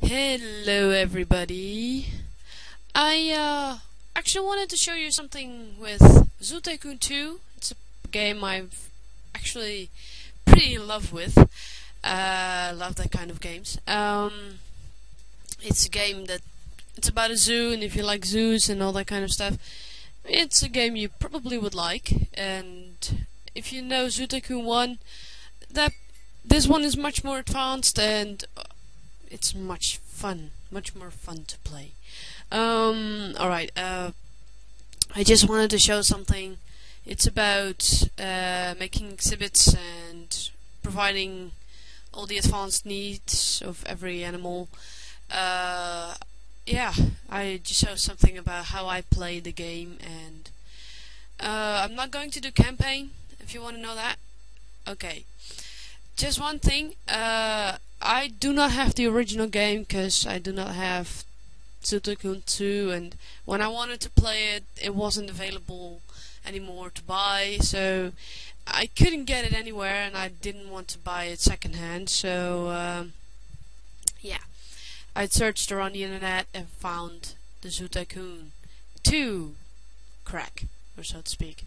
Hello everybody. I actually wanted to show you something with Zoo Tycoon 2. It's a game I've actually pretty in love with. Love that kind of games. It's a game that it's about a zoo, and if you like zoos and all that kind of stuff, it's a game you probably would like. And if you know Zoo Tycoon 1, this one is much more advanced and it's much more fun to play. Alright, I just wanted to show something. It's about making exhibits and providing all the advanced needs of every animal. Yeah, I just show something about how I play the game, and I'm not going to do campaign, if you want to know that. Okay. Just one thing, I do not have the original game because I do not have Zoo Tycoon 2, and when I wanted to play it, it wasn't available anymore to buy, so I couldn't get it anywhere, and I didn't want to buy it secondhand, so yeah. I searched around the internet and found the Zoo Tycoon 2 crack, or so to speak.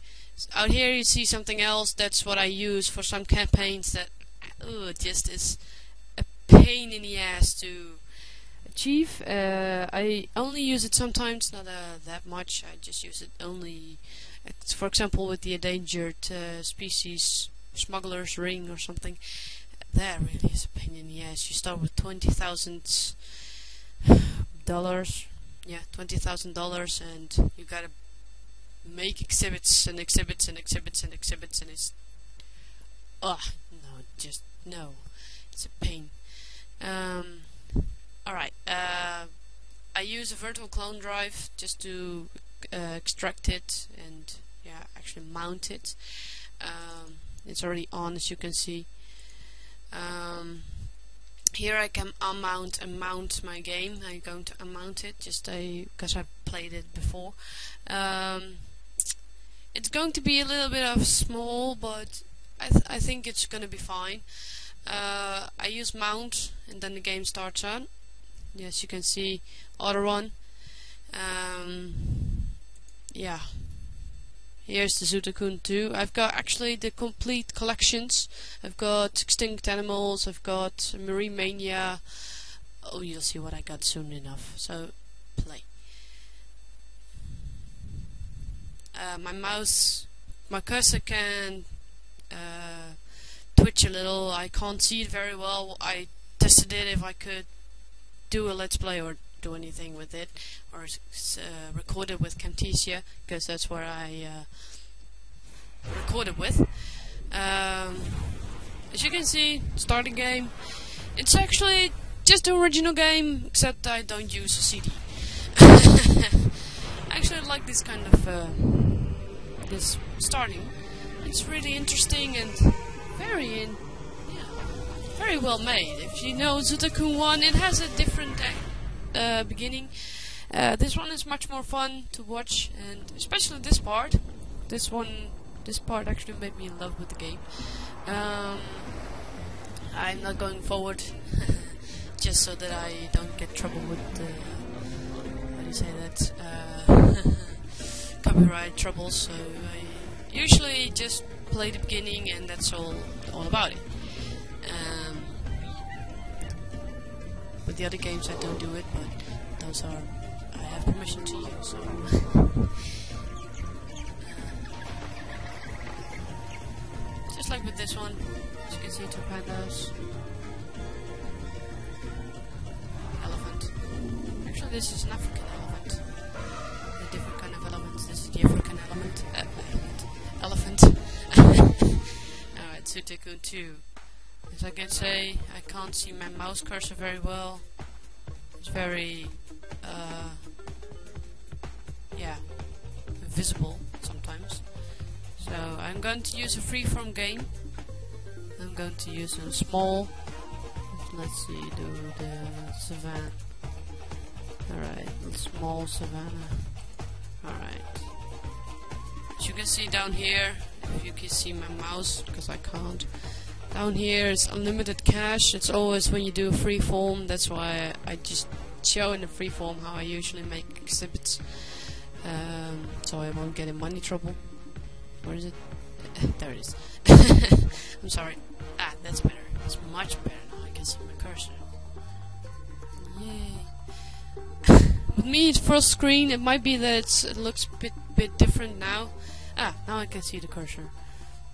Out here you see something else. That's what I use for some campaigns that just is a pain in the ass to achieve. I only use it sometimes, not that much. I just use it only, for example, with the endangered species smuggler's ring or something. That really is a pain in the ass. You start with $20,000. Yeah, $20,000, and you gotta make exhibits and exhibits and exhibits and exhibits, and it's no, it's a pain. Alright, I use a virtual clone drive just to extract it and actually mount it. It's already on, as you can see. Here I can unmount and mount my game. I'm going to unmount it just because I played it before. It's going to be a little bit of small, but I think it's going to be fine. I use mount, and then the game starts on. Yes, you can see auto run. Yeah. Here's the Zoo Tycoon 2. I've got actually the complete collections. I've got extinct animals. I've got Marine Mania. Oh, you'll see what I got soon enough. So, play. My cursor can twitch a little. I can't see it very well. I tested it if I could do a let's play or do anything with it, or record it with Camtasia, because that's where I record it with. As you can see, starting game. It's actually just the original game, except I don't use a CD. Actually, I like this kind of this starting. It's really interesting and very well made. If you know Zoo Tycoon 1, it has a different beginning. This one is much more fun to watch, and especially this part. This part actually made me in love with the game. I'm not going just so that I don't get trouble with how do you say that? Copyright troubles. So I usually just play the beginning, and that's all about it. With the other games I don't do it, but those are I have permission to use. So. Just like with this one, as you can see, two pandas, elephant. Actually, this is an African elephant, a different kind of elephant. This is the African elephant. Alright, Zoo Tycoon 2. As I can say, I can't see my mouse cursor very well. It's very, visible sometimes. So I'm going to use a freeform game. I'm going to use a small. Let's see, do the Savannah. Alright, the small Savannah. Alright. As you can see down here, if you can see my mouse, because I can't. Down here is unlimited cash. It's always when you do a freeform. That's why I just show in the freeform how I usually make exhibits, so I won't get in money trouble. Where is it? There it is. I'm sorry. Ah, that's better. It's much better now. I can see my cursor. Yay. With me, first screen, it might be that it looks a bit different now. Ah, now I can see the cursor.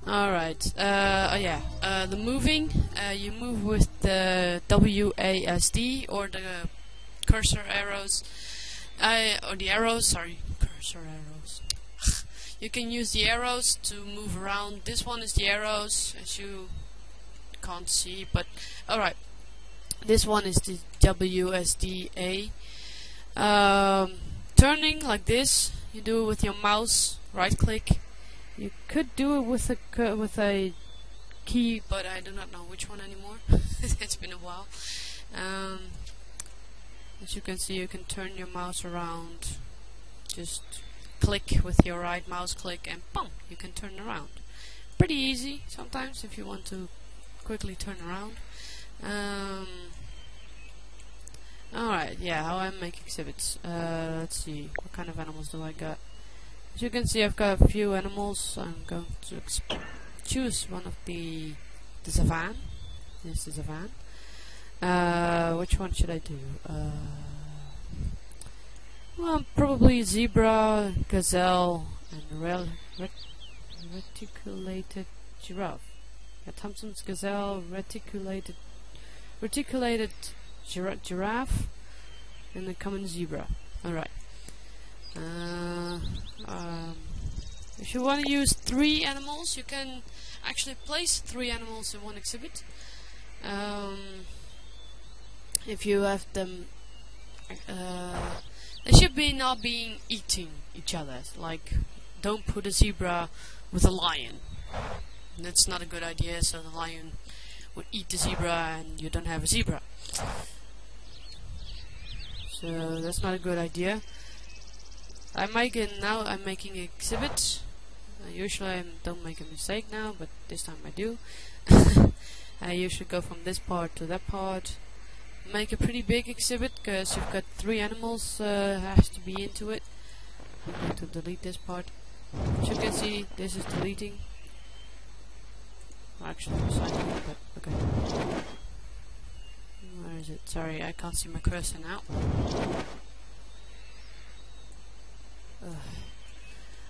Alright, the moving, you move with the WASD or the cursor arrows, or the arrows, sorry, cursor arrows. You can use the arrows to move around. This one is the arrows, as you can't see, but alright. This one is the WSDA. Turning like this, you do it with your mouse, right click. You could do it with a key, but I do not know which one anymore. It's been a while. As you can see, you can turn your mouse around. Just click with your right mouse click and boom, you can turn around. Pretty easy sometimes if you want to quickly turn around. Alright, yeah, how I make exhibits. Let's see, what kind of animals do I got? As you can see, I've got a few animals. I'm going to choose one of the Savannah. This is Savannah. Which one should I do? Well, probably zebra, gazelle, and reticulated giraffe. Yeah, Thompson's gazelle, reticulated giraffe, and the common zebra. Alright. If you want to use 3 animals, you can actually place 3 animals in one exhibit. If you have them, they should be not being eating each other. Like, don't put a zebra with a lion. That's not a good idea. So the lion would eat the zebra, and you don't have a zebra. So that's not a good idea. I'm making exhibits. Usually I don't make a mistake now, but this time I do. I usually go from this part to that part. Make a pretty big exhibit because you've got 3 animals has to be into it. I'm going to delete this part. As you can see, this is deleting. Well, actually, I'm signing it, but okay. Where is it? Sorry, I can't see my cursor now.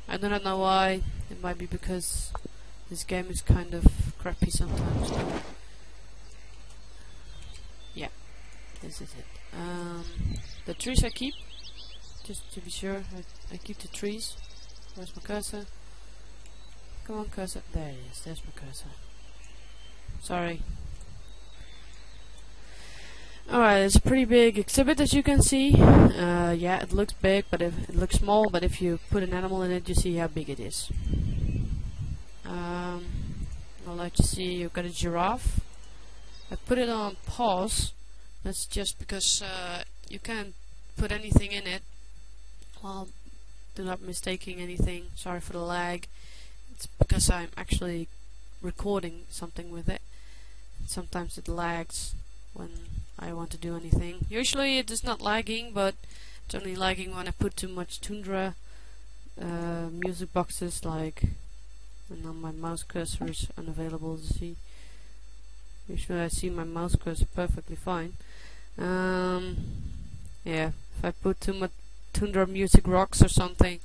I do not know why. It might be because this game is kind of crappy sometimes. Yeah, this is it. The trees I keep, just to be sure. I keep the trees. Where's my cursor? Come on, cursor. There it is. There's my cursor. Sorry. Alright, it's a pretty big exhibit, as you can see. Yeah, it looks big, but it looks small, but if you put an animal in it, you see how big it is. I'd like to see you've got a giraffe. I put it on pause. That's just because you can't put anything in it. Well, do not mistaking anything. Sorry for the lag. It's because I'm actually recording something with it. Sometimes it lags when I want to do anything. Usually it is not lagging, but it's only lagging when I put too much Tundra music boxes, like, and now my mouse cursor is unavailable to see. Usually I see my mouse cursor perfectly fine. Yeah, if I put too much Tundra music rocks or something,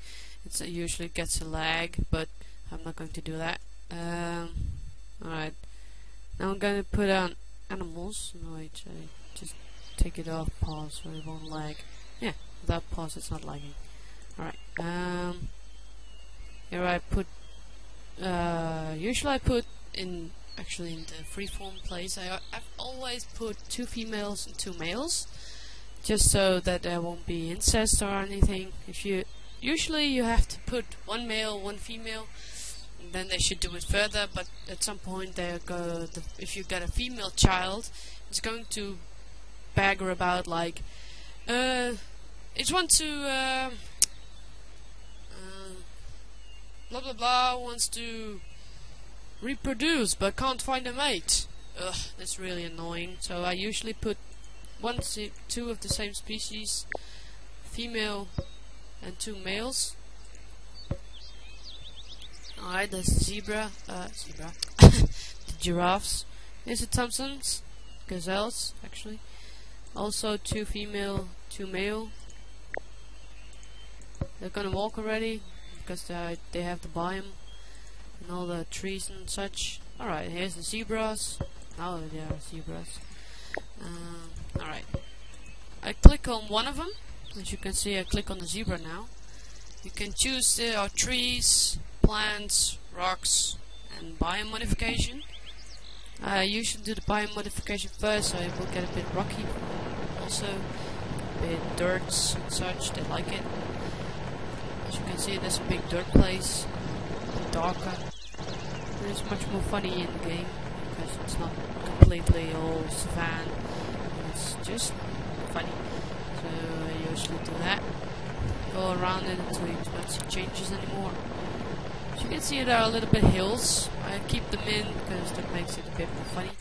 it usually gets a lag, but I'm not going to do that. Alright, now I'm going to put on animals. No, wait, I just take it off pause so it won't lag. Yeah, without pause it's not lagging. Alright, here I put, usually I put in, actually in the freeform place, I've always put 2 females and 2 males, just so that there won't be incest or anything. Usually you have to put 1 male, 1 female, and then they should do it further, but at some point if you got a female child, it's going to bagger about like, it's want to, blah blah blah, wants to Reproduce, but can't find a mate. Ugh, that's really annoying. So I usually put two of the same species, female and 2 males. Alright, there's the zebra. The giraffes. Here's the Thompsons, gazelles, actually. Also 2 female, 2 male. They're gonna walk already because they have the biome and all the trees and such. Alright, here's the zebras. Now there are zebras. Alright. I click on one of them. As you can see, I click on the zebra now. You can choose there are trees, plants, rocks, and biome modification. You should do the biome modification first, so it will get a bit rocky. Also, a bit dirts and such. They like it. As you can see, there's a big dirt place, darker. It's much more funny in the game because it's not completely all Savannah. It's just funny. So I usually do that. Go around it until you don't see changes anymore. As you can see, there are a little bit hills. I keep them in because that makes it a bit more funny.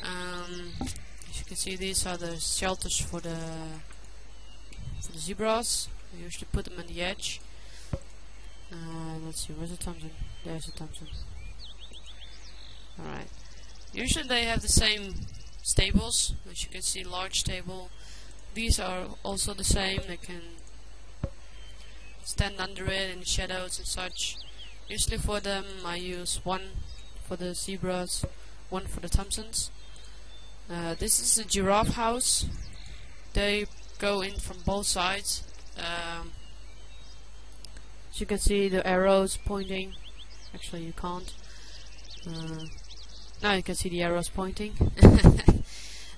As you can see, these are the shelters for the zebras. I usually put them on the edge. Let's see, where's the Thompson? There's the Thompson. Alright. Usually they have the same stables. As you can see, large stable. These are also the same. They can stand under it in the shadows and such. Usually for them I use 1 for the zebras, 1 for the Thompsons. This is the giraffe house. They go in from both sides. As you can see, the arrows pointing. Actually, you can't. Now you can see the arrows pointing.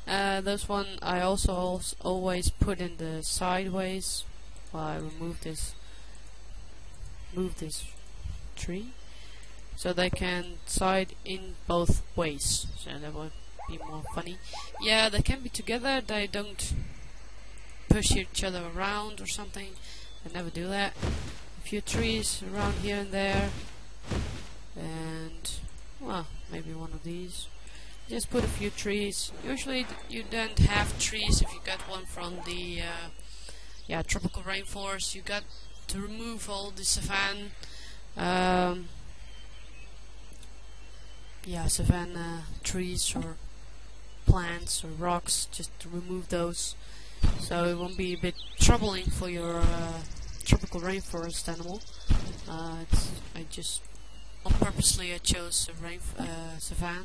Those one I also always put in the sideways. Well, I move this tree, so they can side in both ways. So that would be more funny. Yeah, they can be together. They don't push each other around or something. They never do that. A few trees around here and there, and well, maybe one of these. Just put a few trees. Usually you don't have trees if you got one from the tropical rainforest. You got to remove all the Savannah Savannah trees or plants or rocks, just to remove those, so it won't be a bit troubling for your tropical rainforest animal. I just on purposely I chose Savannah.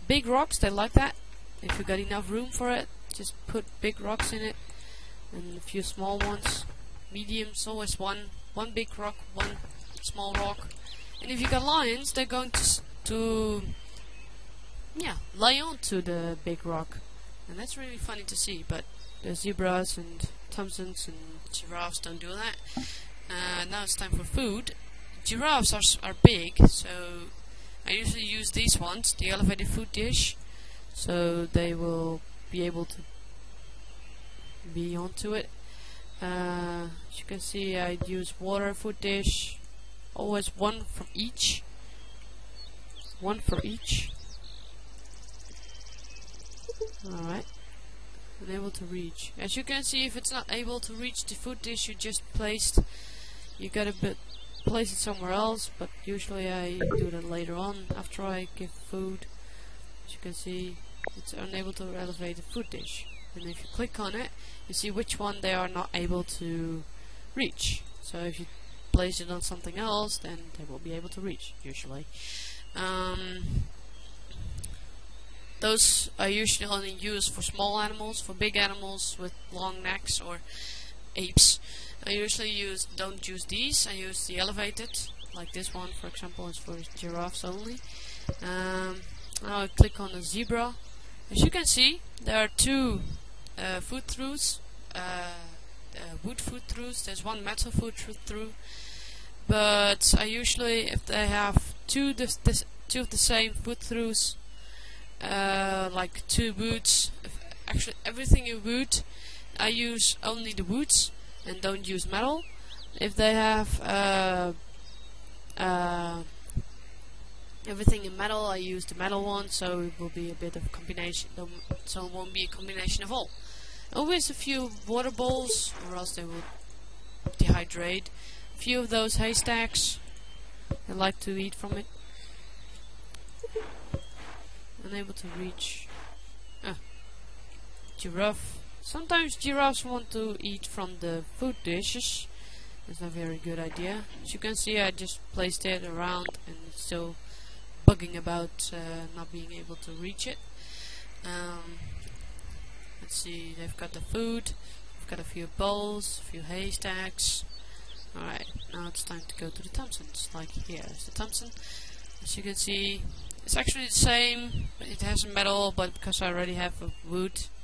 Big rocks, they like that. If you got enough room for it, just put big rocks in it, and a few small ones. Mediums, always one big rock, 1 small rock. And if you got lions, they're going to lay onto the big rock, and that's really funny to see. But the zebras and Thompsons and giraffes don't do that. Now it's time for food. Giraffes are big, so I usually use these ones, the elevated food dish, so they will be able to be onto it. As you can see, I use water, food dish, always 1 from each. 1 for each. Alright. Unable to reach. As you can see, if it's not able to reach the food dish you just placed, you gotta place it somewhere else, but usually I do that later on after I give food. As you can see, it's unable to elevate the food dish. And if you click on it, you see which one they are not able to reach. So if you place it on something else, then they will be able to reach, usually. Those I usually only use for small animals. For big animals with long necks or apes, I usually don't use these. I use the elevated, like this one for example is for giraffes only. Now I click on the zebra. As you can see, there are 2 food throughs, wood food throughs. There's 1 metal food through, but I usually, if they have two of the same food throughs, like 2 woods, actually everything in wood, I use only the woods and don't use metal. If they have everything in metal. I use the metal one, so it will be a bit of a combination, so it won't be a combination of all. Always a few water bowls, or else they will dehydrate. A few of those haystacks. I like to eat from it. Unable to reach. Giraffe. Sometimes giraffes want to eat from the food dishes. That's a very good idea. As you can see, I just placed it around and it's still bugging about not being able to reach it. Let's see, they've got the food, they've got a few bowls, a few haystacks. Alright, now it's time to go to the Thompsons. Like here is the Thompson. As you can see, it's actually the same, but it has a metal, but because I already have a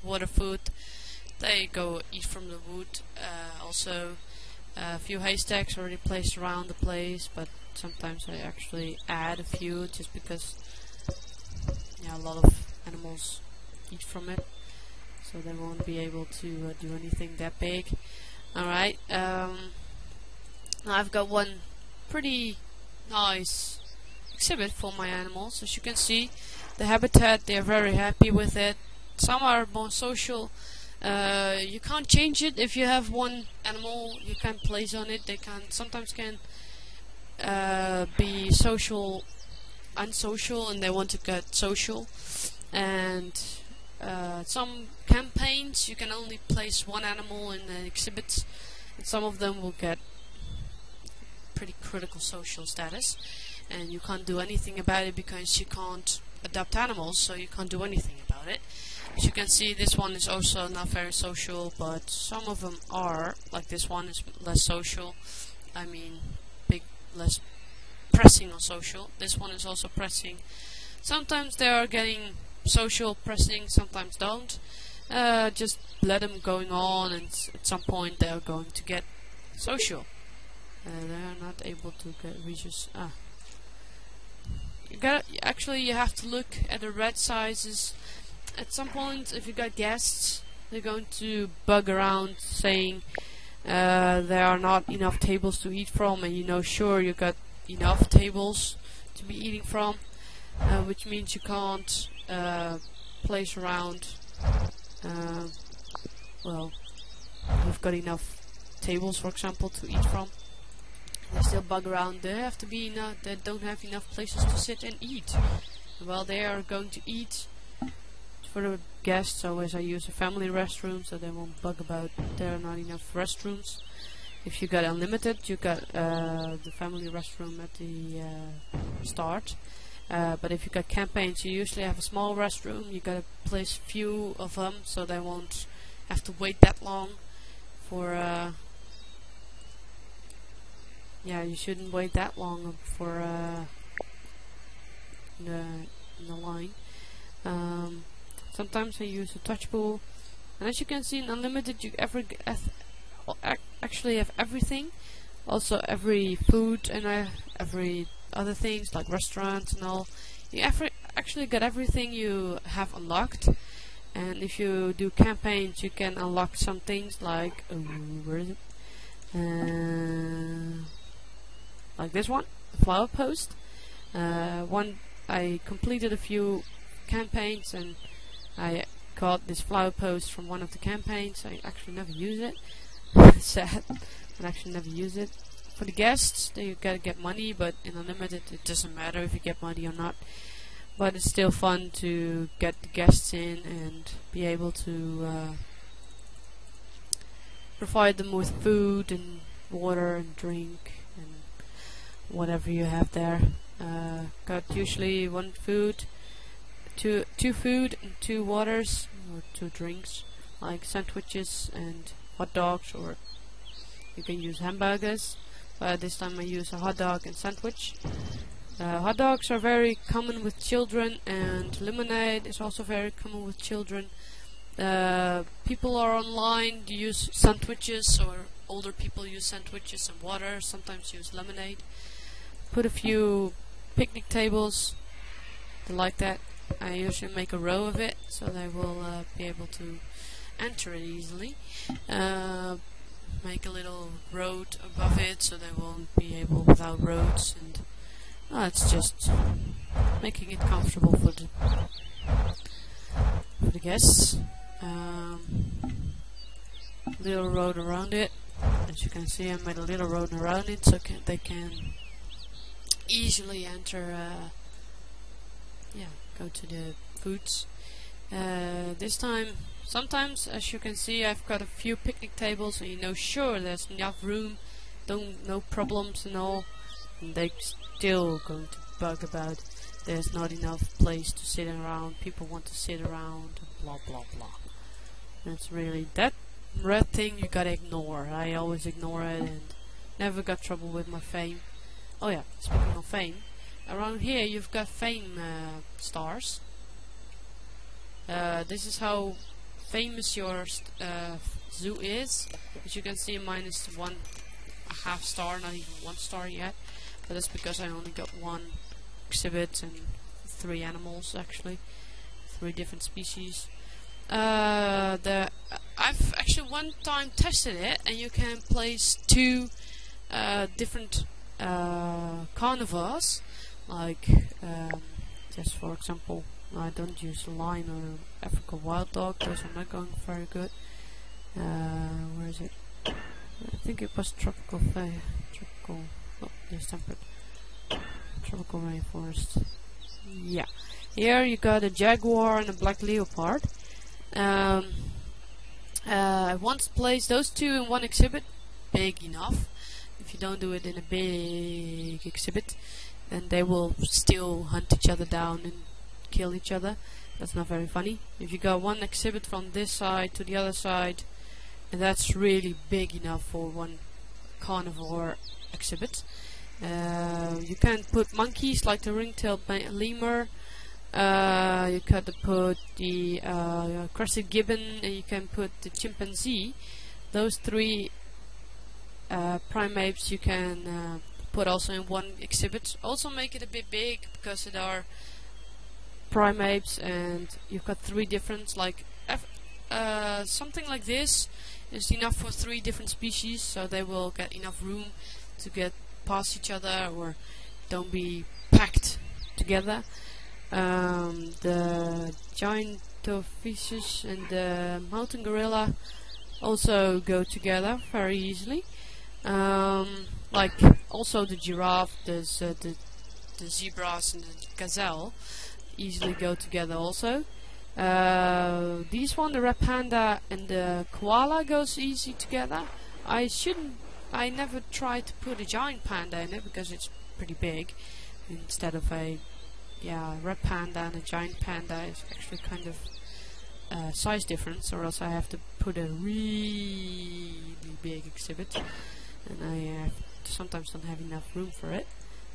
water food, they go eat from the wood. Also, a few haystacks already placed around the place, but sometimes I actually add a few just because a lot of animals eat from it, so they won't be able to do anything that big. Alright, now I've got one pretty nice exhibit for my animals. As you can see, the habitat, they're very happy with it. Some are more social. You can't change it. If you have one animal you can't place on it, they sometimes can be social, unsocial, and they want to get social. And some campaigns you can only place one animal in the exhibits, and some of them will get pretty critical social status, and you can't do anything about it because you can't adopt animals, so you can't do anything about it. As you can see, this one is also not very social, but some of them are. Like this one is less social. I mean, less pressing on social. This one is also pressing. Sometimes they are getting social, pressing, sometimes don't. Just let them going on, and at some point they are going to get social. They are not able to get reaches. You have to look at the red sizes. At some point, if you got guests, they're going to bug around saying there are not enough tables to eat from, and sure you got enough tables to be eating from, which means you can't place around. Well, you've got enough tables, for example, to eat from. They still bug around. They have to be they don't have enough places to sit and eat. Well, they are going to eat for the guests. Always I use a family restroom, so they won't bug about there are not enough restrooms. If you got unlimited, you got the family restroom at the start. But if you got campaigns, you usually have a small restroom. You gotta place few of them, so they won't have to wait that long for. You shouldn't wait that long for in the line. Sometimes I use a touch pool, and as you can see in unlimited, you actually have everything. Also every food and every other things like restaurants and all. You actually get everything you have unlocked. And if you do campaigns, you can unlock some things like where is it? Like this one, flower post. I completed a few campaigns and I got this flower post from one of the campaigns. I actually never use it. Sad. I actually never use it. For the guests, you gotta get money, but in unlimited it doesn't matter if you get money or not. But it's still fun to get the guests in and be able to provide them with food and water and drink and whatever you have there. Got usually one food, two food and 2 waters or 2 drinks, like sandwiches and hot dogs, or you can use hamburgers. But this time I use a hot dog and sandwich. Hot dogs are very common with children, and lemonade is also very common with children. People are online to use sandwiches, or older people use sandwiches and water, sometimes use lemonade. Put a few picnic tables, they like that. I usually make a row of it, so they will be able to enter it easily. Make a little road above it, so they won't be able without roads, and it's just making it comfortable for the guests. Little road around it. As you can see, I made a little road around it so they can easily enter. Go to the foods. This time, sometimes, as you can see, I've got a few picnic tables, and you know, sure, there's enough room, no problems and all. And they're still going to bug about there's not enough place to sit around. People want to sit around, blah blah blah. That's really that red thing you gotta ignore. I always ignore it and never got trouble with my fame. Oh yeah, speaking of fame, around here you've got fame stars. This is how famous your zoo is. As you can see, mine is 1.5 star, not even 1 star yet. But that's because I only got 1 exhibit and 3 animals, actually, 3 different species. I've actually one time tested it, and you can place 2 different carnivores, like just for example, I don't use lion or African wild dog, those are not going very good. Where is it? I think it was tropical, yes, temperate, tropical rainforest. Yeah, here you got a jaguar and a black leopard. I once placed those 2 in 1 exhibit, big enough. If you don't do it in a big exhibit, then they will still hunt each other down and kill each other. That's not very funny. If you got 1 exhibit from this side to the other side, and that's really big enough for 1 carnivore exhibit. You can put monkeys like the ring-tailed lemur. You can put the crested gibbon, and you can put the chimpanzee. Those 3 primates you can put also in 1 exhibit. Also make it a bit big because it are primates, and you've got 3 different, like something like this is enough for 3 different species, so they will get enough room to get past each other or don't be packed together. The giant tophaceous and the mountain gorilla also go together very easily. Like also the giraffe, the zebras and the gazelle easily go together also. These one, the red panda and the koala, goes easy together. I never tried to put a giant panda in it because it's pretty big. Instead of a red panda and a giant panda is actually kind of size difference, or else I have to put a really big exhibit, and I sometimes don't have enough room for it.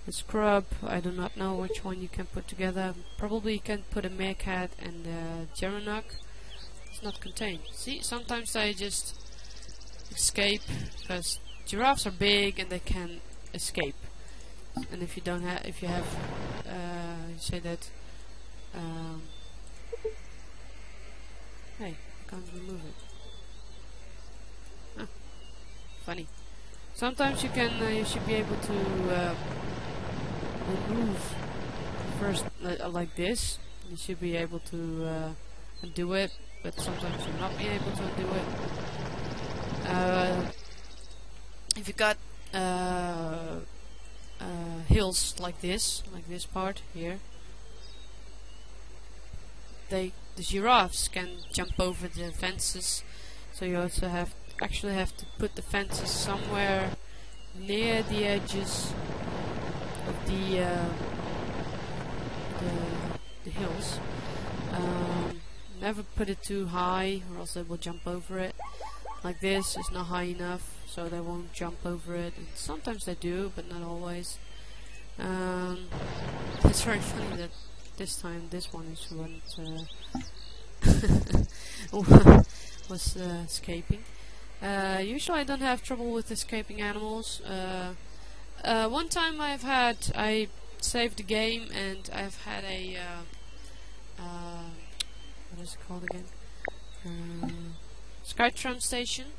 The scrub, I do not know which one you can put together. Probably you can put a meerkat and a gerenuk. It's not contained. See, sometimes they just escape because giraffes are big and they can escape. And if you don't have, if you have, say that, hey, I can't remove it. Huh. Funny. Sometimes you can, you should be able to remove first like this. You should be able to undo it, but sometimes you'll not be able to undo it. If you got hills like this part here, the giraffes can jump over the fences, so you also actually have to put the fences somewhere near the edges of the hills. Never put it too high, or else they will jump over it. Like this is not high enough, so they won't jump over it. And sometimes they do, but not always. It's very funny that this time this one is was escaping. Usually I don't have trouble with escaping animals. One time I saved the game and I've had a what is it called again? Skytram station.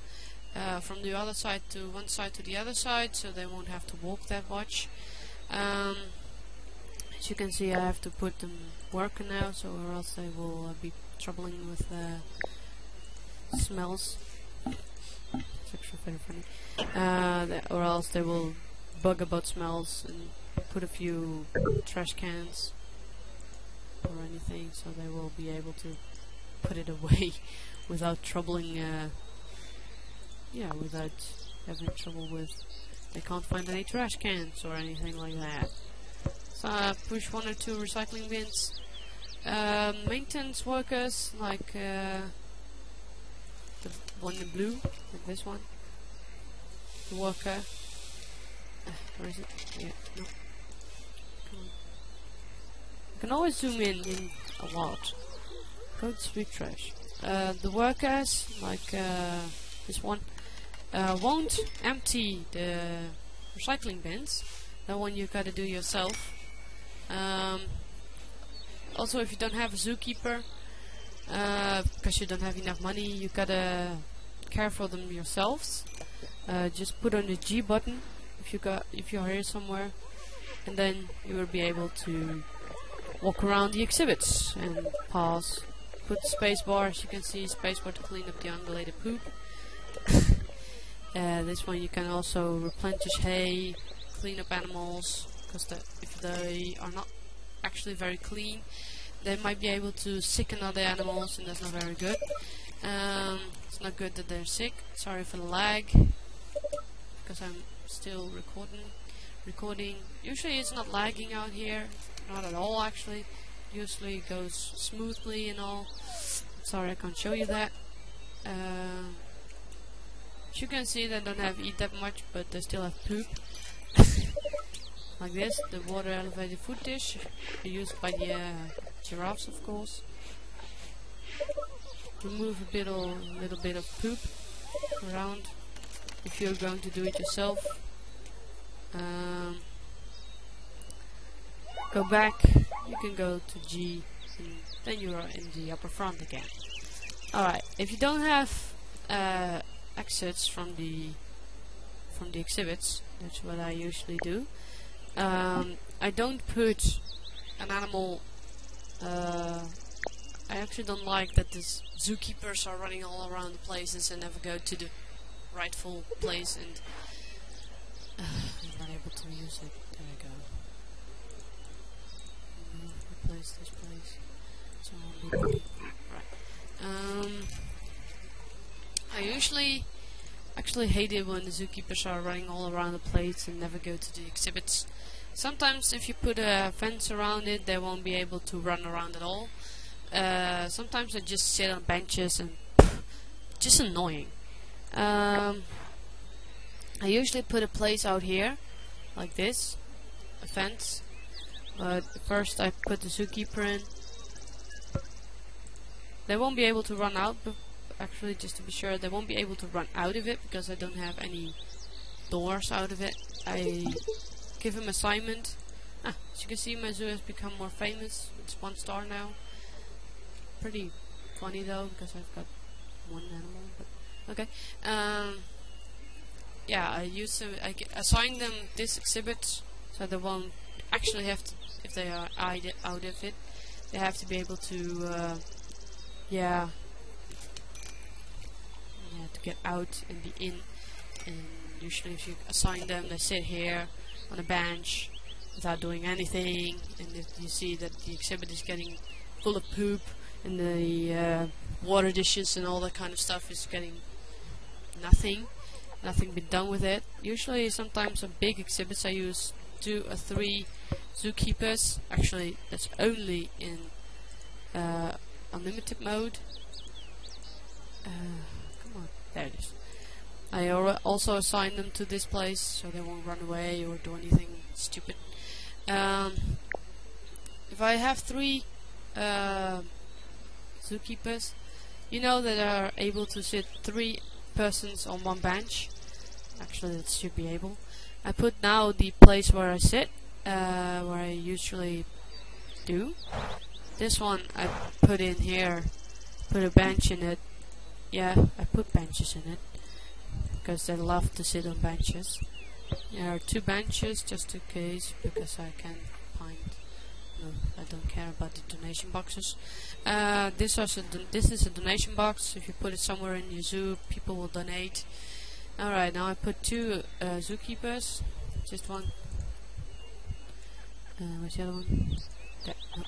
From the other side to one side to the other side, so they won't have to walk that much. As you can see, I have to put them working now, so or else they will be troubling with smells. It's actually very funny. Or else they will bug about smells and put a few trash cans or anything, so they will be able to put it away without troubling. Without having trouble with. They can't find any trash cans or anything like that. So push 1 or 2 recycling bins. Maintenance workers like the one in blue, like this one. The worker. Where is it? Yeah, no. Come on. You can always zoom in a lot. Go to sweep trash. The workers like this one won't empty the recycling bins. That one you gotta do yourself. Also, if you don't have a zookeeper, because you don't have enough money, you gotta care for them yourselves. Just put on the G button if you're here somewhere, and then you will be able to walk around the exhibits and pause. Put the spacebar, as you can see, spacebar to clean up the ungulated poop. This one you can also replenish hay, clean up animals, because if they are not actually very clean, they might be able to sicken other animals, and that's not very good. It's not good that they're sick. Sorry for the lag, because I'm still recording. Usually it's not lagging out here, not at all actually. Usually it goes smoothly and all. Sorry I can't show you that. As you can see, they don't have eat that much, but they still have poop. Like this, the water elevated food dish, used by the giraffes, of course. Remove a little bit of poop around if you're going to do it yourself. Go back, you can go to G, and then you are in the upper front again. Alright, if you don't have exits from the exhibits, that's what I usually do. I don't put an animal. I actually don't like that the zookeepers are running all around the places and never go to the rightful place, and I'm not able to use it. There we go. Replace this place. So right. I usually actually hate it when the zookeepers are running all around the place and never go to the exhibits. Sometimes if you put a fence around it, they won't be able to run around at all. Sometimes they just sit on benches and just annoying. I usually put a place out here like this, a fence, but first I put the zookeeper in. They won't be able to run out, but actually, just to be sure, they won't be able to run out of it because I don't have any doors out of it. I give him assignment. As you can see, my zoo has become more famous. It's 1 star now. Pretty funny though, because I've got 1 animal. But okay. Yeah, I assign them this exhibit, so they won't actually have to. If they are out of it, they have to be able to. To get out and be in. And usually if you assign them, they sit here on a bench without doing anything, and if you see that the exhibit is getting full of poop and the water dishes and all that kind of stuff is getting nothing been done with it. Usually sometimes on big exhibits I use 2 or 3 zookeepers. Actually that's only in unlimited mode. There it is. I also assign them to this place so they won't run away or do anything stupid. If I have 3 zookeepers, you know that are able to sit 3 persons on 1 bench. Actually, that should be able. I put now the place where I sit, where I usually do. This one I put in here, put a bench in it. Yeah, I put benches in it because they love to sit on benches. There are 2 benches just in case, because I can't find No, I don't care about the donation boxes. This is a donation box. If you put it somewhere in your zoo, people will donate. Alright, now I put 2 zookeepers. Just one. Where's the other one? There, no.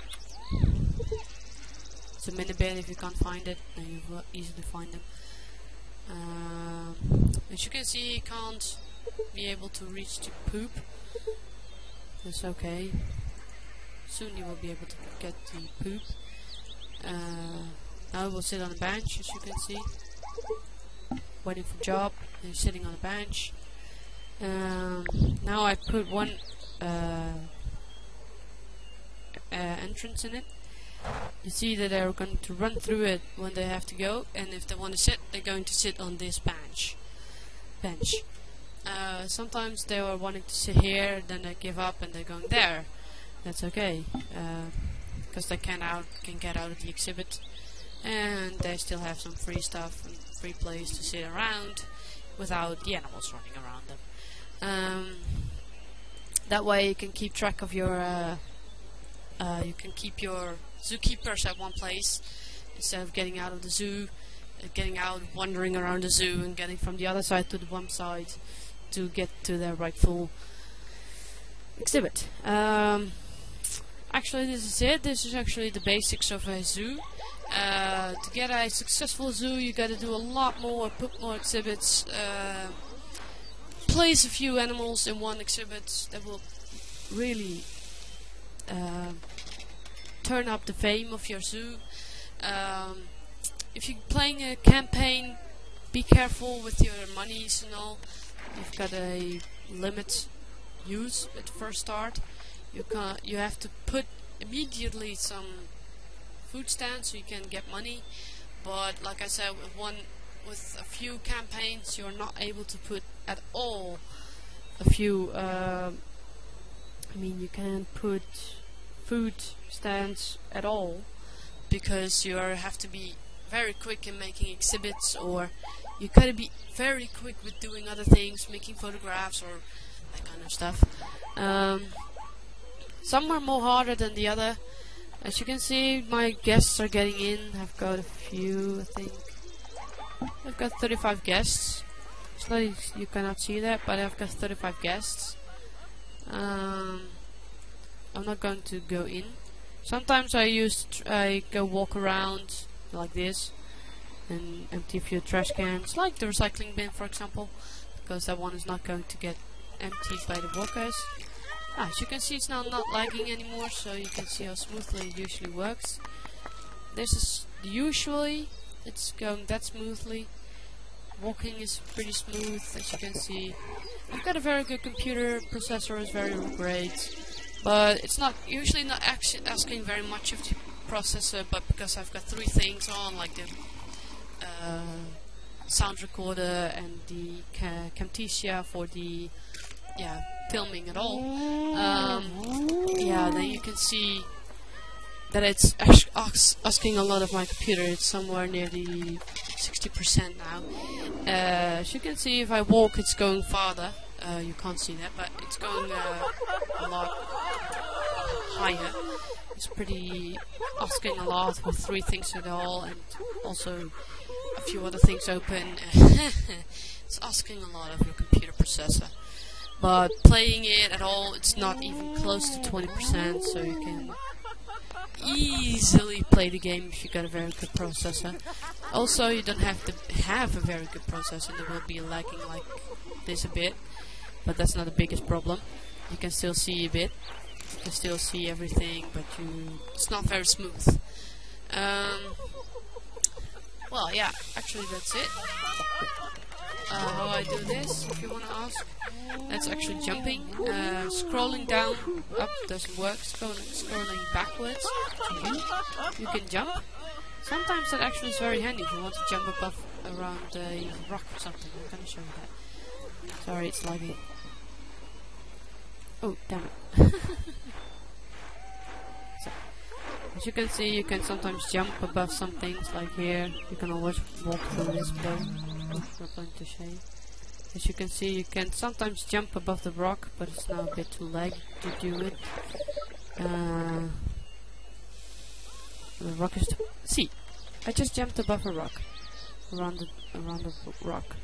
It's a mini bit. If you can't find it, then you will easily find them. As you can see, you can't be able to reach to poop. That's okay. Soon you will be able to get the poop. Now we'll sit on a bench, as you can see, waiting for job. He's sitting on a bench. Now I put one entrance in it. You see that they're going to run through it when they have to go, and if they want to sit, they're going to sit on this bench. Sometimes they are wanting to sit here, then they give up and they're going there. That's okay, because they can get out of the exhibit, and they still have some free stuff and free place to sit around without the animals running around them. That way you can keep track of your you can keep your zookeepers at one place instead of getting out of the zoo, getting out, wandering around the zoo, and getting from the other side to the one side to get to their rightful exhibit. Actually, this is it. This is actually the basics of a zoo. To get a successful zoo, you gotta do a lot more, put more exhibits, place a few animals in one exhibit that will really turn up the fame of your zoo. If you're playing a campaign, be careful with your monies and all. You've got a limit use at the first start. You have to put immediately some food stands so you can get money. But like I said, with a few campaigns, you're not able to put at all a few. I mean, you can't put food stands at all because you have to be very quick in making exhibits, or you gotta be very quick with doing other things, making photographs or that kind of stuff. Some are more harder than the other. As you can see, my guests are getting in. I've got a few, I think. I've got 35 guests. Slowly you cannot see that, but I've got 35 guests. I'm not going to go in. Sometimes I go walk around like this and empty a few trash cans, like the recycling bin, for example, because that one is not going to get emptied by the walkers. As you can see, it's now not lagging anymore, so you can see how smoothly it usually works. This is usually it's going that smoothly. Walking is pretty smooth, as you can see. I've got a very good computer, processor is very great, but it's not usually not asking very much of the processor. But because I've got 3 things on, like the sound recorder and the Camtasia for the filming at all, then you can see that it's asking a lot of my computer. It's somewhere near the 60% now. As you can see, if I walk, it's going farther. You can't see that, but it's going a lot higher. It's pretty asking a lot with 3 things at all, and also a few other things open. It's asking a lot of your computer processor. But playing it at all, it's not even close to 20%, so you can easily play the game if you got a very good processor. Also, you don't have to have a very good processor. It will be lagging like this a bit, but that's not the biggest problem. You can still see a bit. You can still see everything, but it's not very smooth. Well, yeah, actually that's it. How I do this, if you want to ask, that's actually jumping. Scrolling down, up doesn't work. Scrolling backwards, you can jump. Sometimes that actually is very handy if you want to jump above around a rock or something. I'm gonna show you that. Sorry, it's lagging. Oh, damn it. So, as you can see, you can sometimes jump above some things, like here. You can always walk through this boat. We're going to shade. As you can see, you can sometimes jump above the rock, but it's now a bit too laggy to do it. The rock is... See, I just jumped above a rock. Around the rock.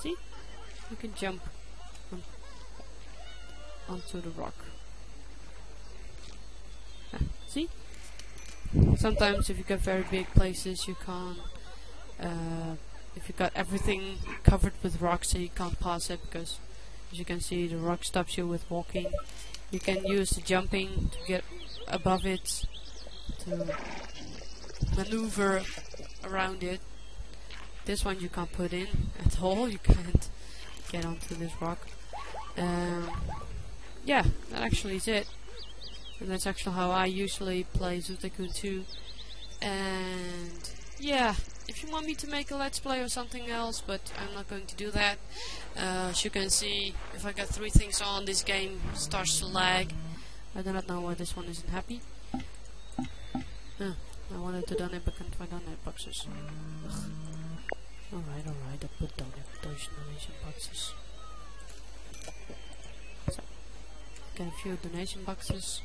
See? You can jump onto the rock. See? Sometimes if you got very big places you can't, if you got everything covered with rocks, so you can't pass it, because as you can see the rock stops you with walking. You can use the jumping to get above it, to maneuver around it. This one you can't put in at all, you can't get onto this rock. Yeah, that actually is it. And that's actually how I usually play Zoo Tycoon 2. And yeah, if you want me to make a let's play or something else, but I'm not going to do that. As you can see, if I got 3 things on, this game starts to lag. I do not know why this one isn't happy. I wanted to donate but couldn't find donate boxes. Alright, I put donation boxes. So, get a few donation boxes.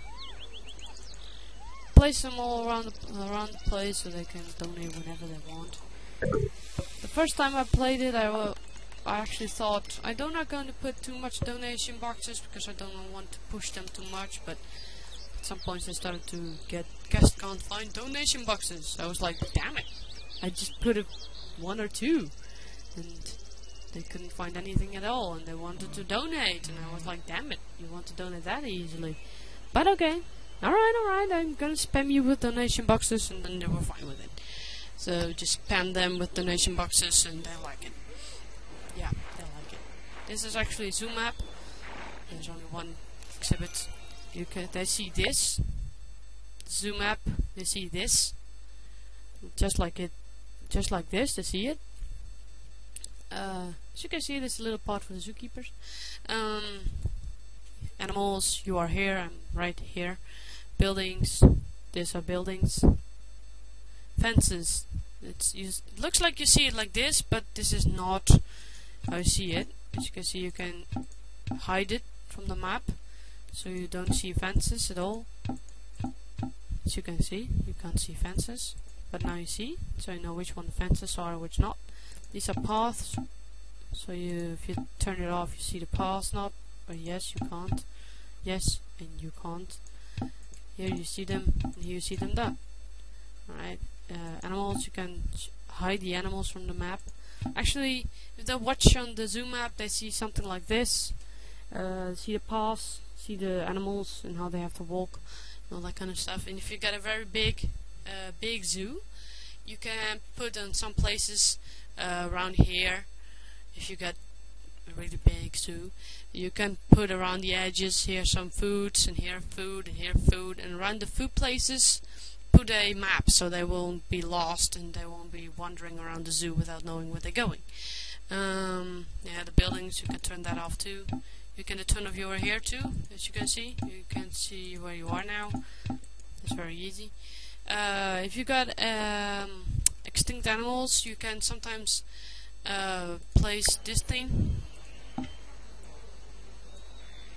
Place them all around the place so they can donate whenever they want. The first time I played it, I actually thought I'm not going to put too much donation boxes because I don't want to push them too much. But at some points I started to get guest can't find donation boxes. I was like, damn it! I just put 1 or 2, and they couldn't find anything at all, and they wanted to donate, and I was like, damn it! You want to donate that easily? But okay. Alright, I'm gonna spam you with donation boxes, and then they were fine with it. So just spam them with donation boxes, and they like it. Yeah, they like it. This is actually a zoo map. There's only one exhibit. They see this zoo map. They see this, just like this. They see it. As you can see, there's a little part for the zookeepers. Animals, you are here. I'm right here. Buildings, these are buildings. Fences, it looks like you see it like this, but this is not how you see it. As you can see, you can hide it from the map, so you don't see fences at all. As you can see, you can't see fences, but now you see, so you know which one the fences are and which not. These are paths, so if you turn it off, you see the paths not, or yes, you can't. Yes, and you can't. Here you see them, and here you see them done. Alright, animals, you can hide the animals from the map. Actually, if they watch on the zoo map, they see something like this. See the paths, see the animals, and how they have to walk, and all that kind of stuff. And if you got a very big zoo, you can put on some places around here. If you got a really big zoo, you can put around the edges here some foods, and here food, and here food, and around the food places put a map so they won't be lost and they won't be wandering around the zoo without knowing where they're going. Yeah, the buildings, you can turn that off too. You can turn off your here too, as you can see. You can see where you are now. It's very easy. If you got extinct animals, you can sometimes place this thing,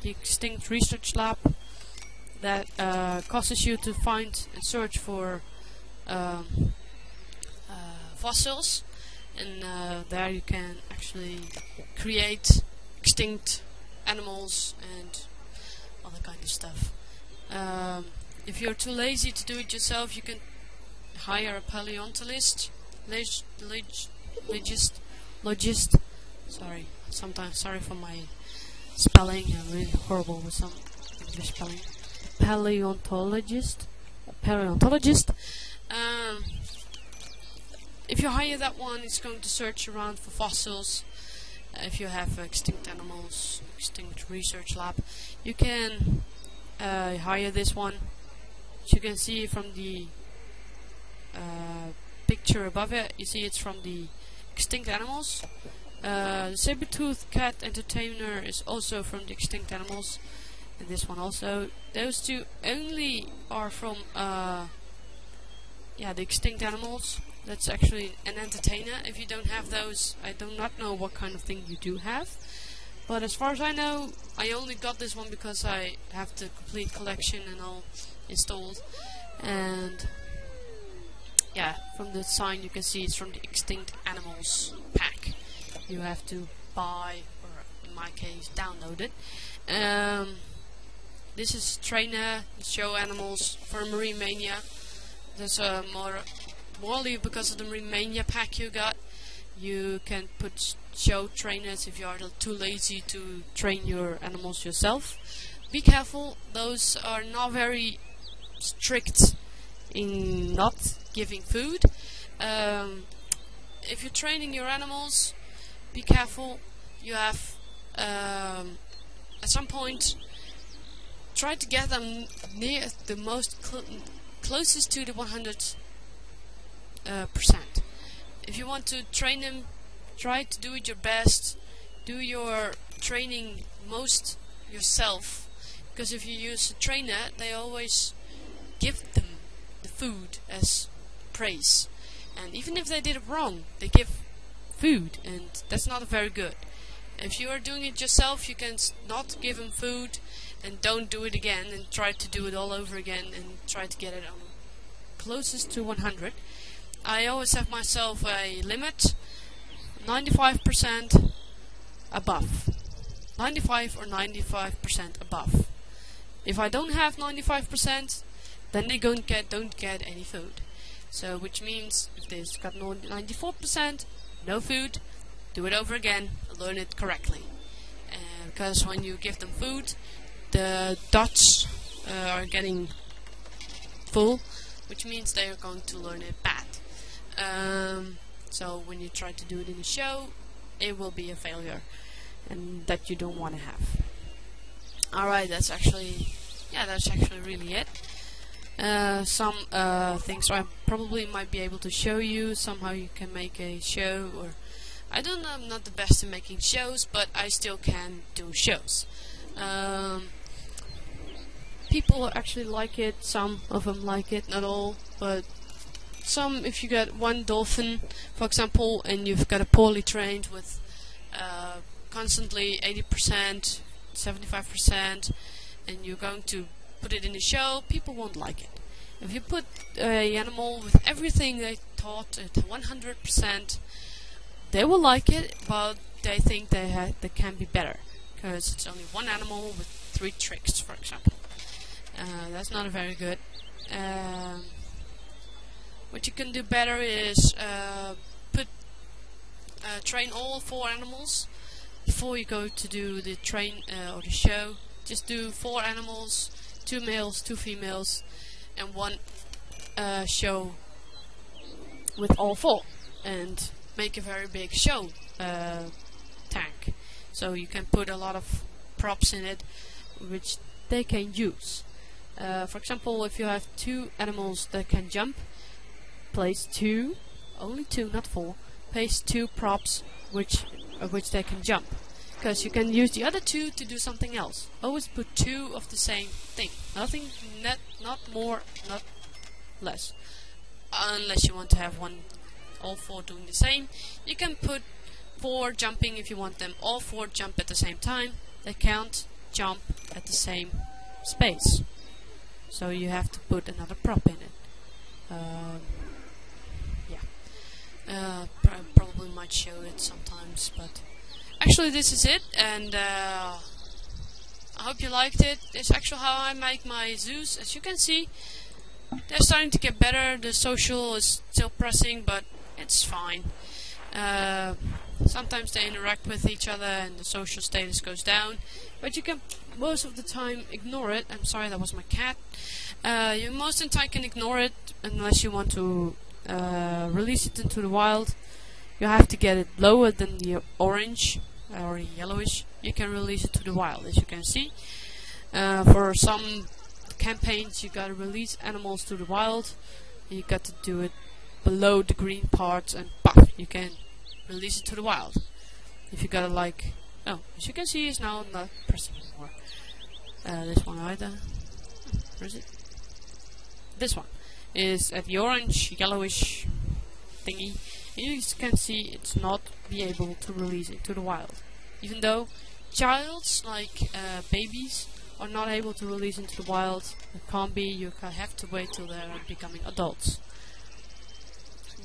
the Extinct Research Lab, that causes you to find and search for fossils, and there you can actually create extinct animals and other kind of stuff. If you're too lazy to do it yourself, you can hire a paleontologist, logist. Sorry for my spelling. I'm really horrible with some English spelling. Paleontologist. If you hire that one, it's going to search around for fossils. If you have extinct animals, extinct research lab, you can hire this one. As you can see from the picture above it, you see it's from the extinct animals. The saber-toothed cat entertainer is also from the extinct animals, and this one also. Those two only are from the extinct animals. That's actually an entertainer. If you don't have those, I do not know what kind of thing you do have. But as far as I know, I only got this one because I have the complete collection and all installed. And yeah, from the sign you can see it's from the Extinct Animals pack. You have to buy, or in my case, download it. This is trainer, show animals for Marine Mania. There's morely because of the Marine Mania pack you got. You can put show trainers if you are too lazy to train your animals yourself. Be careful, those are not very strict in not giving food. If you're training your animals, be careful. You have at some point try to get them near the most closest to the 100%. If you want to train them, try to do it your best. Do your training most yourself, because if you use a trainer, they always give them the food as praise, and even if they did it wrong, they give food, and that's not very good. If you are doing it yourself, you can not give them food, and don't do it again, and try to do it all over again, and try to get it on closest to 100. I always have myself a limit, 95% above. 95 or 95% above. If I don't have 95%, then they don't get any food. So, which means if they've got 94%, no food, do it over again, learn it correctly. Because when you give them food, the dots are getting full, which means they are going to learn it bad. So when you try to do it in a show, it will be a failure, and that you don't want to have. Alright, that's actually really it. Some things I probably might be able to show you. Somehow you can make a show, or I don't know, I'm not the best at making shows, but I still can do shows. People actually like it, some of them like it, not all, but some, if you got one dolphin, for example, and you've got a poorly trained with constantly 80%, 75%, and you're going to put it in a show, people won't like it. If you put an animal with everything they taught at 100%, they will like it, but they think they can be better, because it's only one animal with 3 tricks, for example. That's not very good. What you can do better is train all 4 animals before you go to do the train or the show. Just do 4 animals, 2 males, 2 females, and 1 show with all 4, and make a very big show tank. So you can put a lot of props in it, which they can use. For example, if you have 2 animals that can jump, place 2, only 2, not 4, place 2 props which they can jump, because you can use the other 2 to do something else. Always put 2 of the same thing, not more, not less, unless you want to have all 4 doing the same. You can put 4 jumping if you want them all 4 jump at the same time. They can't jump at the same space, so you have to put another prop in it. Probably might show it sometimes, but actually this is it, and I hope you liked it. It's actually how I make my zoos. As you can see, they're starting to get better. The social is still pressing, but it's fine. Sometimes they interact with each other and the social status goes down, but you can most of the time ignore it. I'm sorry, that was my cat. You most of the time can ignore it unless you want to release it into the wild. You have to get it lower than the orange or yellowish. You can release it to the wild, as you can see. For some campaigns you gotta release animals to the wild. You got to do it below the green parts, and puff, you can release it to the wild. If you gotta as you can see, it's now not pressing anymore. This one either. Where is it? This one is at the orange, yellowish thingy. You can see it's not be able to release it to the wild. Even though childs, like babies, are not able to release into the wild. It can't be, you have to wait till they're becoming adults.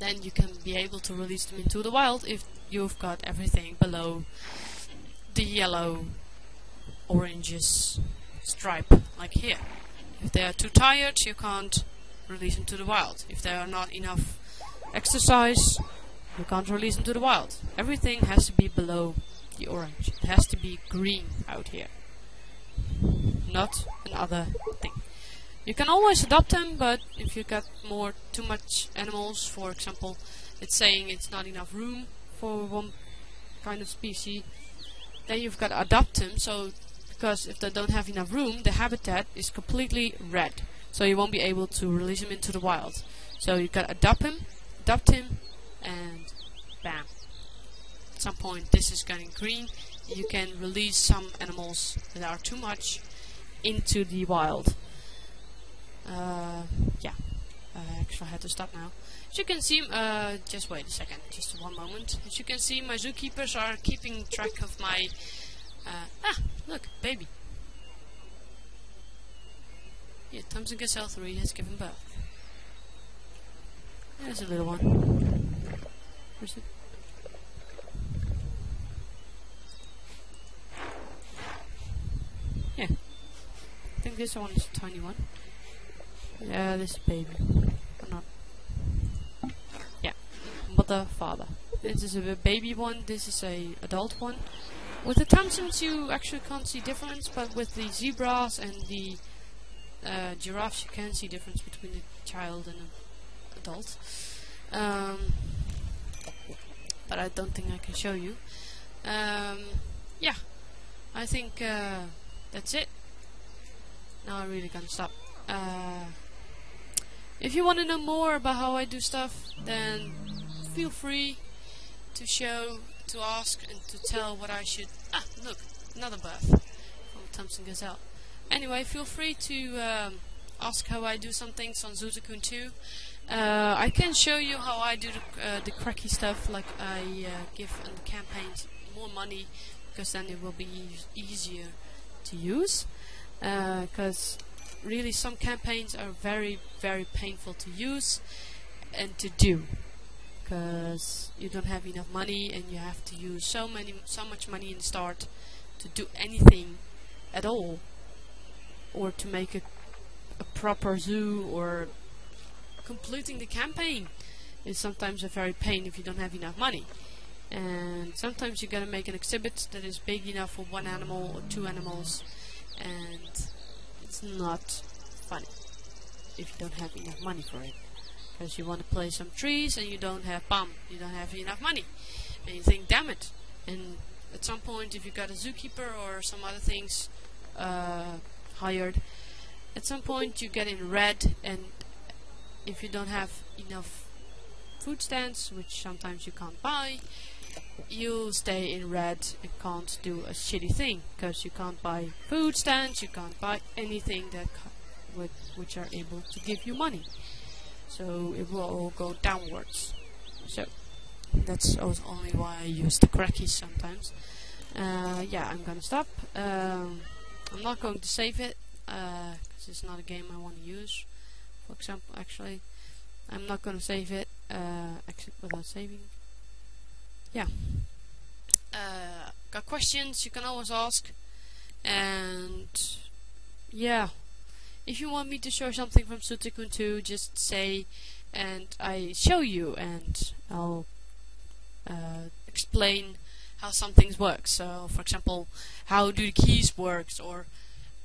then you can be able to release them into the wild if you've got everything below the yellow oranges stripe, like here. If they are too tired, you can't release them to the wild. If there are not enough exercise, you can't release them to the wild. Everything has to be below the orange. It has to be green out here, not another thing. You can always adopt them, but if you got too much animals, for example, it's saying it's not enough room for one kind of species, then you've got to adopt them. So, because if they don't have enough room, the habitat is completely red, so you won't be able to release them into the wild. So you've got to adopt him, and bam. At some point, this is getting green. You can release some animals that are too much into the wild. Yeah, I actually had to stop now. As you can see, just wait a second, just one moment. As you can see, my zookeepers are keeping track of my... look, baby. Yeah, Thompson Gazelle 3 has given birth. There's a little one. Where's it? Yeah, I think this one is a tiny one. Yeah, this is baby. Or not. Yeah, mother, father. This is a baby one, this is a adult one. With the Thompsons you actually can't see difference, but with the zebras and the giraffes you can see difference between a child and an adult. But I don't think I can show you. Yeah, I think that's it. Now I'm really gonna stop. If you want to know more about how I do stuff, then feel free to ask and to tell what I should... Ah, look, another birth from Thompson Gazelle. Anyway, feel free to ask how I do some things on Zoo Tycoon 2. I can show you how I do the cracky stuff, like I give on the campaigns more money, because then it will be easier to use. Because really some campaigns are very, very painful to use and to do, because you don't have enough money and you have to use so much money in the start to do anything at all, or to make a proper zoo, or completing the campaign is sometimes a very pain if you don't have enough money. And sometimes you gotta make an exhibit that is big enough for one animal or two animals, and it's not funny if you don't have enough money for it, because you want to place some trees and you don't have enough money, and you think, damn it. And at some point, if you got a zookeeper or some other things hired, at some point you get in red, and if you don't have enough food stands, which sometimes you can't buy, you'll stay in red and can't do a shitty thing, because you can't buy food stands, you can't buy anything that which are able to give you money. So it will all go downwards. So that's only why I use the crackies sometimes. Yeah, I'm gonna stop. I'm not going to save it, because it's not a game I want to use. For example, actually, I'm not gonna save it without saving. Yeah. Got questions, you can always ask. And yeah, if you want me to show something from Zoo Tycoon 2, just say and I show you, and I'll explain how some things work. So for example, how do the keys works, or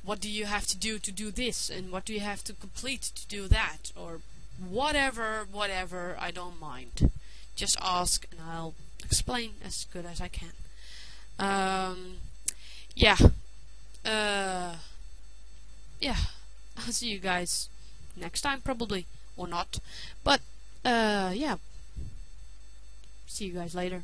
what do you have to do this, and what do you have to complete to do that, or whatever, I don't mind. Just ask and I'll explain as good as I can. Yeah. Yeah. I'll see you guys next time, probably, or not. But yeah. See you guys later.